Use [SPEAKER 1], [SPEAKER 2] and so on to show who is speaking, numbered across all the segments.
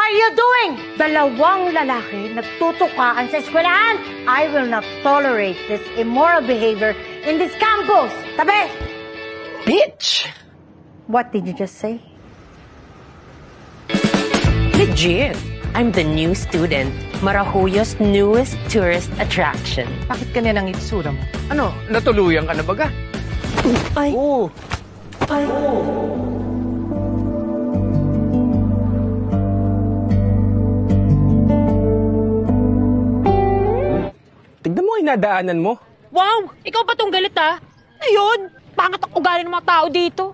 [SPEAKER 1] are you doing? Dalawang lalaki nagtutukaan sa eskwelahan. I will not tolerate this immoral behavior in this campus. Tabi!
[SPEAKER 2] Bitch!
[SPEAKER 1] What did you just say?
[SPEAKER 2] Legit. I'm the new student. Marahuyo's newest tourist attraction.
[SPEAKER 3] Bakit ganyan ang itsura mo?
[SPEAKER 4] Ano, natuluyan ka na baga?
[SPEAKER 2] Ay.
[SPEAKER 4] Oo.
[SPEAKER 2] Ay.
[SPEAKER 4] Tignan mo yung nadaanan mo.
[SPEAKER 5] Wow! Ikaw ba tong galit, ha? Ayun! Pangat ang ugali ng mga tao dito.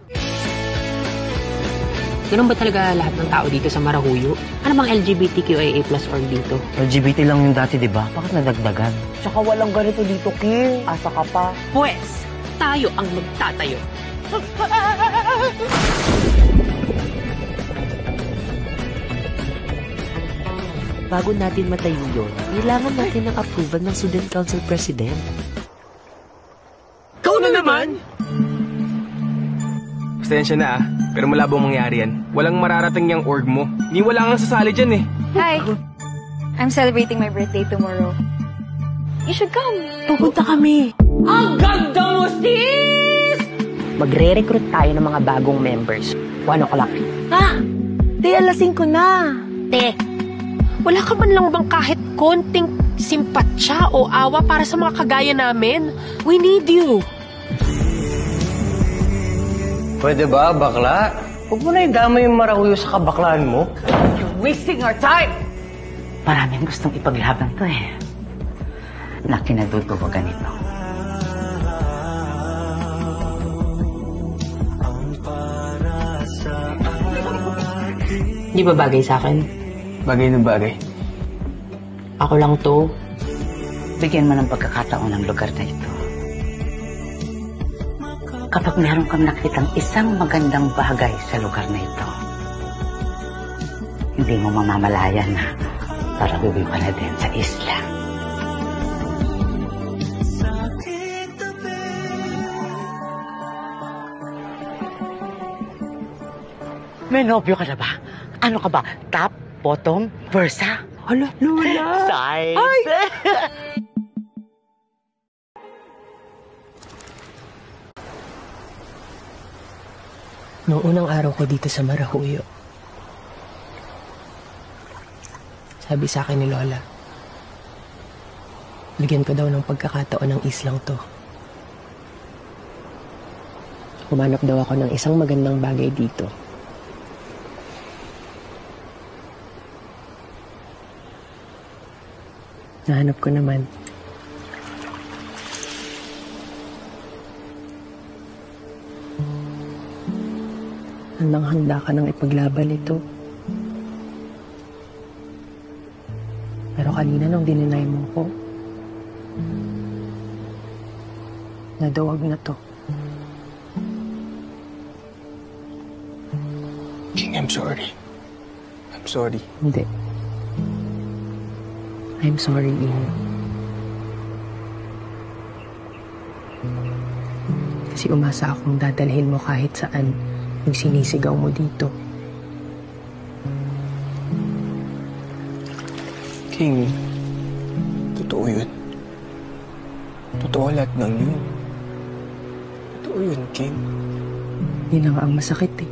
[SPEAKER 5] Ganun ba talaga lahat ng tao dito sa Marahuyo? Ano bang LGBTQIA+ org dito?
[SPEAKER 6] LGBT lang yung dati, di ba? Bakit nadagdagan?
[SPEAKER 3] Tsaka walang ganito dito, King. Asa ka pa.
[SPEAKER 5] Pwes, tayo ang magtatayo.
[SPEAKER 2] Bago natin matayo yun, kailangan natin ng approval ng Student Council President.
[SPEAKER 4] Ikaw na naman! Pasensya na pero malabo mangyari yan. Walang mararating yung org mo. Ni wala kang sasali dyan eh.
[SPEAKER 7] Hi. I'm celebrating my birthday tomorrow. You should come.
[SPEAKER 2] Pupunta kami.
[SPEAKER 5] Ang ganda mo, sis!
[SPEAKER 2] Magre-recruit tayo ng mga bagong members. 1 o'clock.
[SPEAKER 3] Ha? Te, alas 5 na.
[SPEAKER 5] Te, wala ka man lang bang kahit konting simpatsya o awa para sa mga kagaya namin? We need you.
[SPEAKER 6] Pwede ba, bakla? Huwag mo na idama yung Marahuyo sa kabaklaan mo.
[SPEAKER 3] You're wasting our time.
[SPEAKER 8] Maraming gustong ipaglaban to eh. Na kinaduduwagan ito.
[SPEAKER 5] Di ba bagay sa akin?
[SPEAKER 4] Bagay na bagay.
[SPEAKER 5] Ako lang to.
[SPEAKER 8] Bigyan mo ng pagkakataon ng lugar na ito. Kapag meron kang nakitang isang magandang bagay sa lugar na ito, hindi mo mamamalayan na para uwi ka na din sa isla. May nobyo ka na ba? Ano ka ba? Top, bottom, versa?
[SPEAKER 2] Hala, Lola!
[SPEAKER 8] Size!
[SPEAKER 2] Ay! Noong unang araw ko dito sa Marahuyo, sabi sa akin ni Lola, bigyan ko daw ng pagkakataon ng islang to. Humanap daw ako ng isang magandang bagay dito. Nahanap ko naman. Handang-handa ka nang ipaglaban ito. Pero kanina nung dininay mo ko, nadawag na to.
[SPEAKER 4] King, I'm sorry. I'm sorry.
[SPEAKER 2] Hindi. I'm sorry, Ian. Kasi umasa akong dadalhin mo kahit saan yung sinisigaw mo dito.
[SPEAKER 4] King, totoo yun. Totoo lahat ng yun. Totoo yun, King.
[SPEAKER 2] Yun ang masakit eh.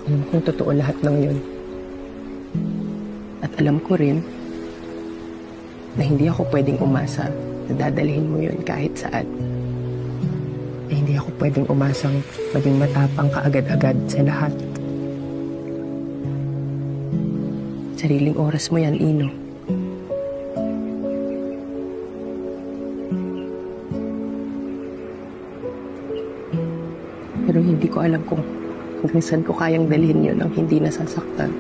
[SPEAKER 2] Alam kong totoo lahat ng yun. At alam ko rin na hindi ako pwedeng umasa na dadalhin mo yun kahit saan. Eh, hindi ako pwedeng umasang maging matapang kaagad-agad sa lahat. Sariling oras mo yan, Ino. Pero hindi ko alam kung saan ko kayang dalhin yun ang hindi nasasaktan.